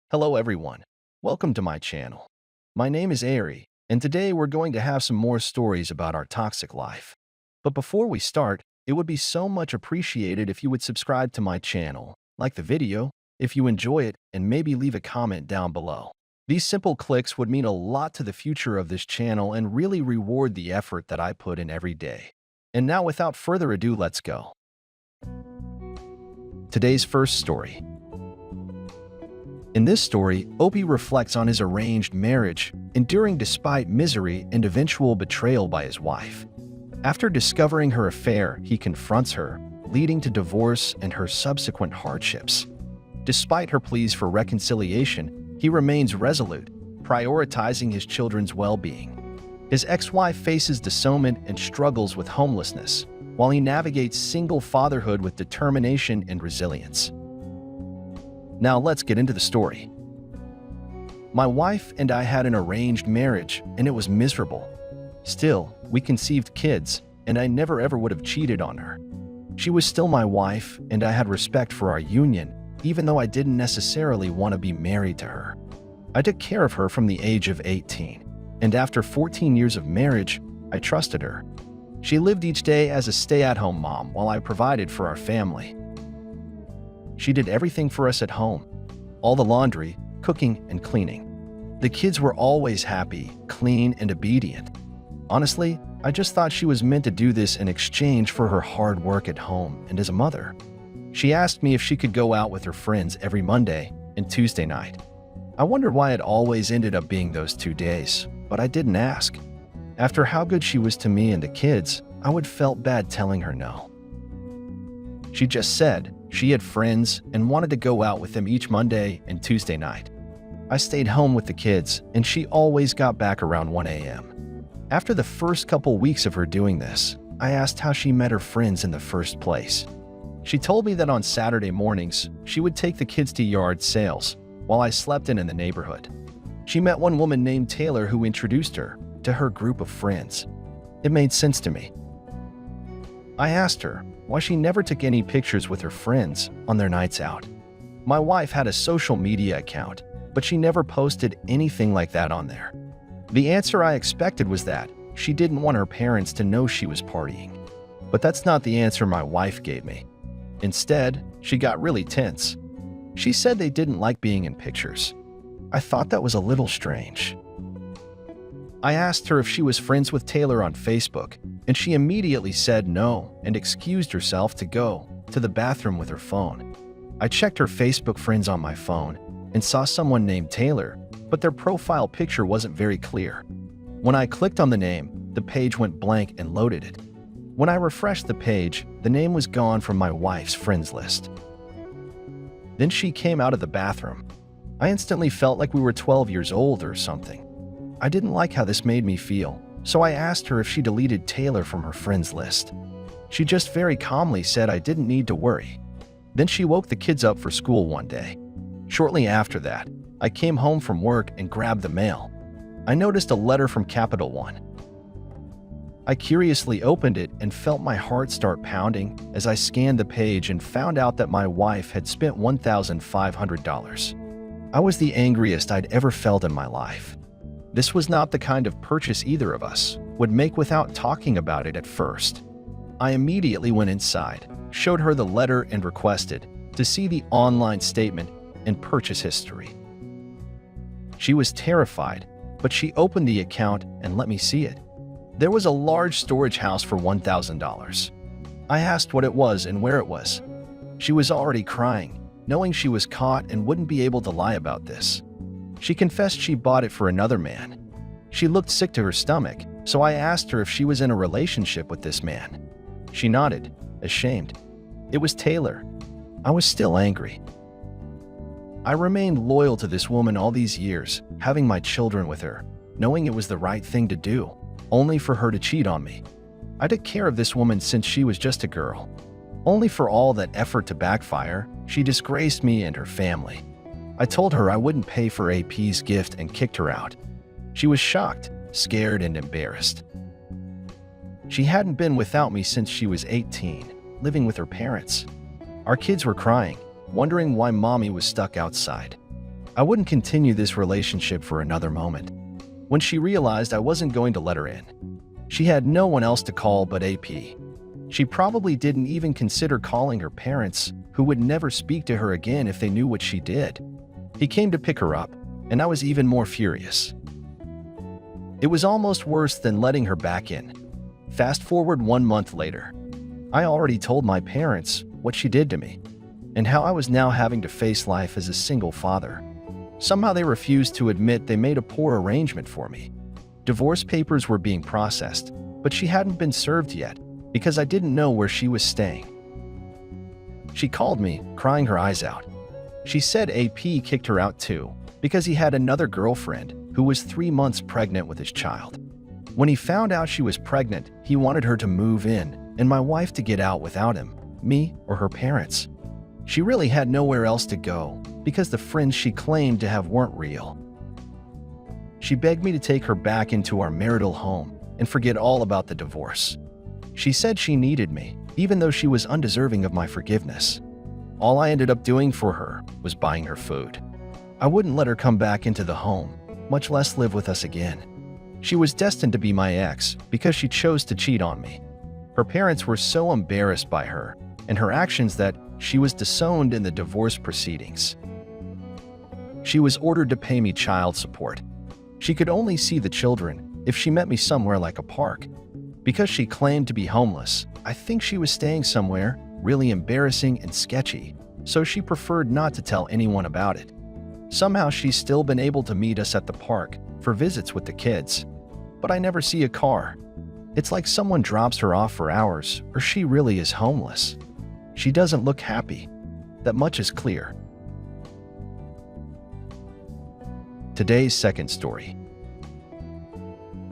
Hello everyone, welcome to my channel. My name is Ari, and today we're going to have some more stories about our toxic life. But before we start, it would be so much appreciated if you would subscribe to my channel, like the video, if you enjoy it, and maybe leave a comment down below. These simple clicks would mean a lot to the future of this channel and really reward the effort that I put in every day. And now without further ado, let's go. Today's first story. In this story, Opie reflects on his arranged marriage, enduring despite misery and eventual betrayal by his wife. After discovering her affair, he confronts her, leading to divorce and her subsequent hardships. Despite her pleas for reconciliation, he remains resolute, prioritizing his children's well-being. His ex-wife faces disownment and struggles with homelessness, while he navigates single fatherhood with determination and resilience. Now let's get into the story. My wife and I had an arranged marriage, and it was miserable. Still, we conceived kids, and I never ever would have cheated on her. She was still my wife, and I had respect for our union, even though I didn't necessarily want to be married to her. I took care of her from the age of 18, and after 14 years of marriage, I trusted her. She lived each day as a stay-at-home mom while I provided for our family. She did everything for us at home, all the laundry, cooking, and cleaning. The kids were always happy, clean, and obedient. Honestly, I just thought she was meant to do this in exchange for her hard work at home and as a mother. She asked me if she could go out with her friends every Monday and Tuesday night. I wondered why it always ended up being those 2 days, but I didn't ask. After how good she was to me and the kids, I would felt bad telling her no. She just said she had friends and wanted to go out with them each Monday and Tuesday night. I stayed home with the kids, and she always got back around 1 a.m. After the first couple weeks of her doing this, I asked how she met her friends in the first place. She told me that on Saturday mornings, she would take the kids to yard sales while I slept in the neighborhood. She met one woman named Taylor who introduced her to her group of friends. It made sense to me. I asked her why she never took any pictures with her friends on their nights out. My wife had a social media account, but she never posted anything like that on there. The answer I expected was that she didn't want her parents to know she was partying. But that's not the answer my wife gave me. Instead, she got really tense. She said they didn't like being in pictures. I thought that was a little strange. I asked her if she was friends with Taylor on Facebook, and she immediately said no and excused herself to go to the bathroom with her phone. I checked her Facebook friends on my phone and saw someone named Taylor, but their profile picture wasn't very clear. When I clicked on the name, the page went blank and loaded it. When I refreshed the page, the name was gone from my wife's friends list. Then she came out of the bathroom. I instantly felt like we were 12 years old or something. I didn't like how this made me feel, so I asked her if she deleted Taylor from her friends list. She just very calmly said I didn't need to worry. Then she woke the kids up for school one day. Shortly after that, I came home from work and grabbed the mail. I noticed a letter from Capital One. I curiously opened it and felt my heart start pounding as I scanned the page and found out that my wife had spent $1,500. I was the angriest I'd ever felt in my life. This was not the kind of purchase either of us would make without talking about it at first. I immediately went inside, showed her the letter and requested to see the online statement and purchase history. She was terrified, but she opened the account and let me see it. There was a large storage house for $1,000. I asked what it was and where it was. She was already crying, knowing she was caught and wouldn't be able to lie about this. She confessed she bought it for another man. She looked sick to her stomach, so I asked her if she was in a relationship with this man. She nodded, ashamed. It was Taylor. I was still angry. I remained loyal to this woman all these years, having my children with her, knowing it was the right thing to do, only for her to cheat on me. I took care of this woman since she was just a girl. Only for all that effort to backfire, she disgraced me and her family. I told her I wouldn't pay for AP's gift and kicked her out. She was shocked, scared, and embarrassed. She hadn't been without me since she was 18, living with her parents. Our kids were crying, wondering why mommy was stuck outside. I wouldn't continue this relationship for another moment. When she realized I wasn't going to let her in, she had no one else to call but AP. She probably didn't even consider calling her parents, who would never speak to her again if they knew what she did. He came to pick her up, and I was even more furious. It was almost worse than letting her back in. Fast forward 1 month later. I already told my parents what she did to me, and how I was now having to face life as a single father. Somehow they refused to admit they made a poor arrangement for me. Divorce papers were being processed, but she hadn't been served yet because I didn't know where she was staying. She called me, crying her eyes out. She said AP kicked her out too because he had another girlfriend who was 3 months pregnant with his child. When he found out she was pregnant, he wanted her to move in and my wife to get out without him, me, or her parents. She really had nowhere else to go because the friends she claimed to have weren't real. She begged me to take her back into our marital home and forget all about the divorce. She said she needed me, even though she was undeserving of my forgiveness. All I ended up doing for her was buying her food. I wouldn't let her come back into the home, much less live with us again. She was destined to be my ex because she chose to cheat on me. Her parents were so embarrassed by her and her actions that she was disowned in the divorce proceedings. She was ordered to pay me child support. She could only see the children if she met me somewhere like a park. Because she claimed to be homeless, I think she was staying somewhere really embarrassing and sketchy, so she preferred not to tell anyone about it. Somehow she's still been able to meet us at the park for visits with the kids, but I never see a car. It's like someone drops her off for hours, or she really is homeless. She doesn't look happy. That much is clear. Today's second story.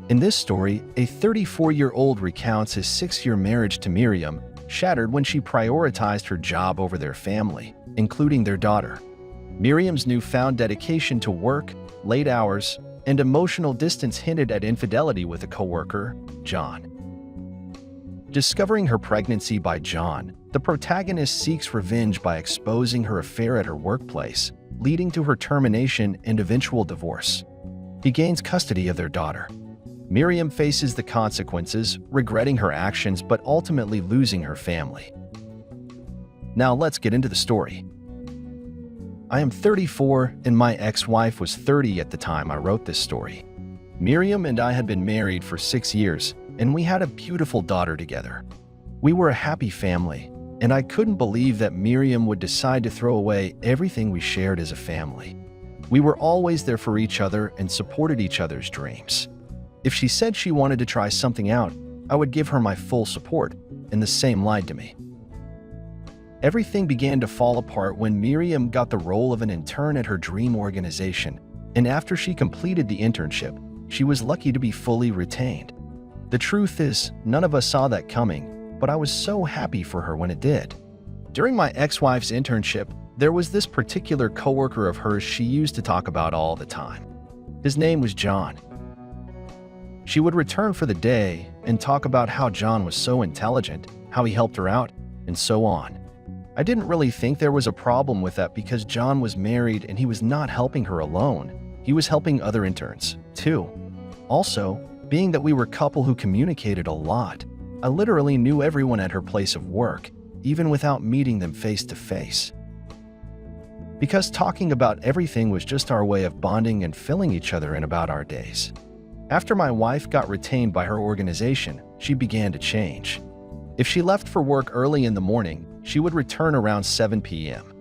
In this story, a 34-year-old recounts his 6-year marriage to Miriam shattered when she prioritized her job over their family, including their daughter. Miriam's newfound dedication to work, late hours, and emotional distance hinted at infidelity with a coworker, John. Discovering her pregnancy by John, the protagonist seeks revenge by exposing her affair at her workplace, leading to her termination and eventual divorce. He gains custody of their daughter. Miriam faces the consequences, regretting her actions but ultimately losing her family. Now let's get into the story. I am 34 and my ex-wife was 30 at the time I wrote this story. Miriam and I had been married for 6 years and we had a beautiful daughter together. We were a happy family, and I couldn't believe that Miriam would decide to throw away everything we shared as a family. We were always there for each other and supported each other's dreams. If she said she wanted to try something out, I would give her my full support, and the same lied to me. Everything began to fall apart when Miriam got the role of an intern at her dream organization, and after she completed the internship, she was lucky to be fully retained. The truth is, none of us saw that coming, but I was so happy for her when it did. During my ex-wife's internship, there was this particular coworker of hers she used to talk about all the time. His name was John. She would return for the day and talk about how John was so intelligent, how he helped her out, and so on. I didn't really think there was a problem with that because John was married and he was not helping her alone. He was helping other interns, too. Also, being that we were a couple who communicated a lot, I literally knew everyone at her place of work, even without meeting them face to face. Because talking about everything was just our way of bonding and filling each other in about our days. After my wife got retained by her organization, she began to change. If she left for work early in the morning, she would return around 7 p.m.,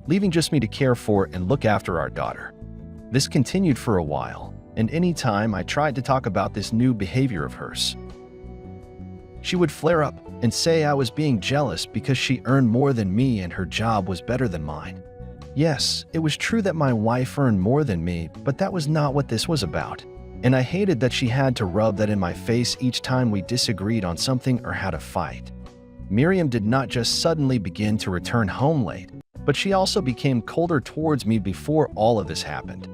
leaving just me to care for and look after our daughter. This continued for a while, and any time I tried to talk about this new behavior of hers, she would flare up and say I was being jealous because she earned more than me and her job was better than mine. Yes, it was true that my wife earned more than me, but that was not what this was about. And I hated that she had to rub that in my face each time we disagreed on something or had a fight. Miriam did not just suddenly begin to return home late, but she also became colder towards me before all of this happened.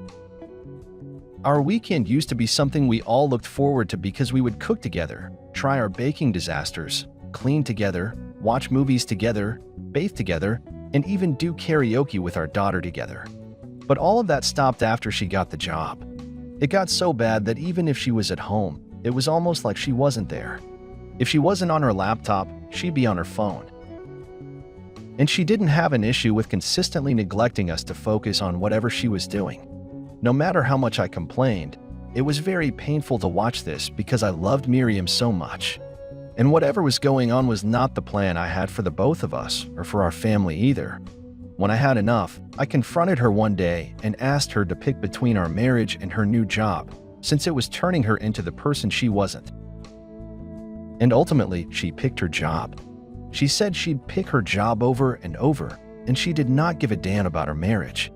Our weekend used to be something we all looked forward to because we would cook together, try our baking disasters, clean together, watch movies together, bathe together, and even do karaoke with our daughter together. But all of that stopped after she got the job. It got so bad that even if she was at home, it was almost like she wasn't there. If she wasn't on her laptop, she'd be on her phone. And she didn't have an issue with consistently neglecting us to focus on whatever she was doing. No matter how much I complained, it was very painful to watch this because I loved Miriam so much. And whatever was going on was not the plan I had for the both of us or for our family either. When I had enough, I confronted her one day and asked her to pick between our marriage and her new job, since it was turning her into the person she wasn't. And ultimately, she picked her job. She said she'd pick her job over and over, and she did not give a damn about her marriage.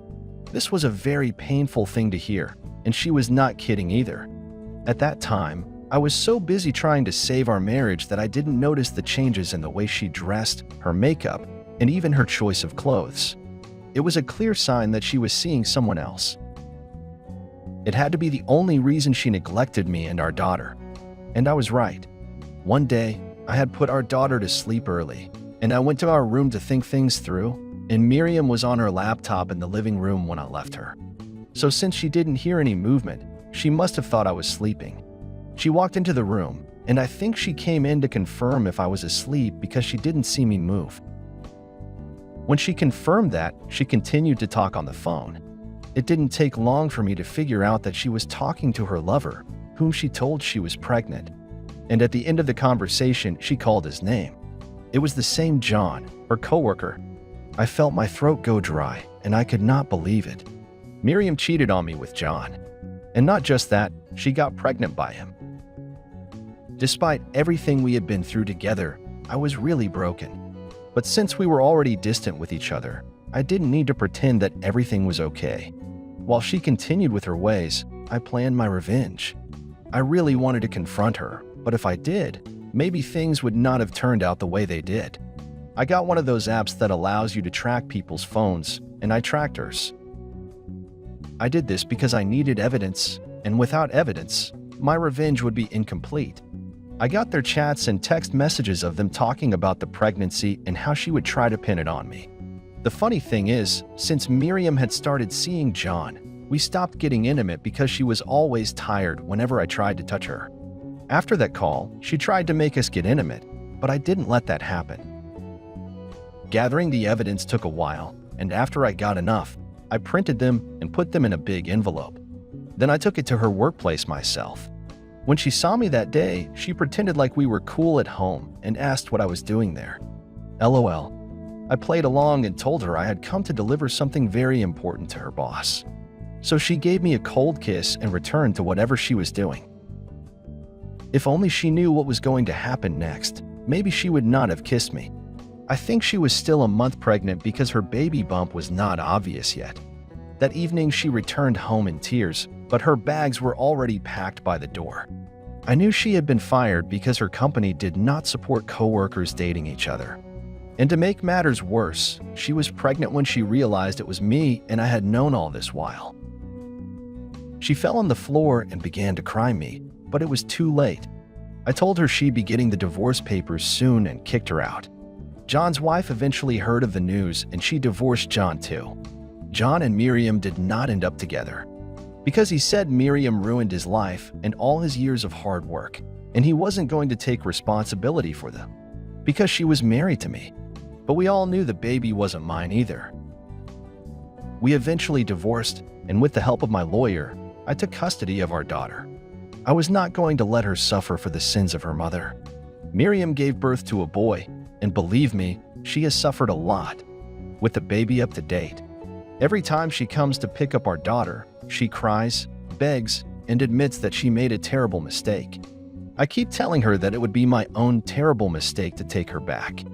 This was a very painful thing to hear, and she was not kidding either. At that time, I was so busy trying to save our marriage that I didn't notice the changes in the way she dressed, her makeup, and even her choice of clothes. It was a clear sign that she was seeing someone else. It had to be the only reason she neglected me and our daughter. And I was right. One day, I had put our daughter to sleep early, and I went to our room to think things through, and Miriam was on her laptop in the living room when I left her. So since she didn't hear any movement, she must have thought I was sleeping. She walked into the room, and I think she came in to confirm if I was asleep because she didn't see me move. When she confirmed that, she continued to talk on the phone. It didn't take long for me to figure out that she was talking to her lover, whom she told she was pregnant. And at the end of the conversation, she called his name. It was the same John, her coworker. I felt my throat go dry, and I could not believe it. Miriam cheated on me with John. And not just that, she got pregnant by him. Despite everything we had been through together, I was really broken. But since we were already distant with each other, I didn't need to pretend that everything was okay. While she continued with her ways, I planned my revenge. I really wanted to confront her, but if I did, maybe things would not have turned out the way they did. I got one of those apps that allows you to track people's phones, and I tracked hers. I did this because I needed evidence, and without evidence, my revenge would be incomplete. I got their chats and text messages of them talking about the pregnancy and how she would try to pin it on me. The funny thing is, since Miriam had started seeing John, we stopped getting intimate because she was always tired whenever I tried to touch her. After that call, she tried to make us get intimate, but I didn't let that happen. Gathering the evidence took a while, and after I got enough, I printed them and put them in a big envelope. Then I took it to her workplace myself. When she saw me that day, she pretended like we were cool at home and asked what I was doing there. LOL. I played along and told her I had come to deliver something very important to her boss. So she gave me a cold kiss and returned to whatever she was doing. If only she knew what was going to happen next, maybe she would not have kissed me. I think she was still a month pregnant because her baby bump was not obvious yet. That evening she returned home in tears, but her bags were already packed by the door. I knew she had been fired because her company did not support coworkers dating each other. And to make matters worse, she was pregnant when she realized it was me and I had known all this while. She fell on the floor and began to cry me, but it was too late. I told her she'd be getting the divorce papers soon and kicked her out. John's wife eventually heard of the news and she divorced John too. John and Miriam did not end up together because he said Miriam ruined his life and all his years of hard work, and he wasn't going to take responsibility for them because she was married to me. But we all knew the baby wasn't mine either. We eventually divorced, and with the help of my lawyer, I took custody of our daughter. I was not going to let her suffer for the sins of her mother. Miriam gave birth to a boy, and believe me, she has suffered a lot. With the baby up to date, every time she comes to pick up our daughter, she cries, begs, and admits that she made a terrible mistake. I keep telling her that it would be my own terrible mistake to take her back.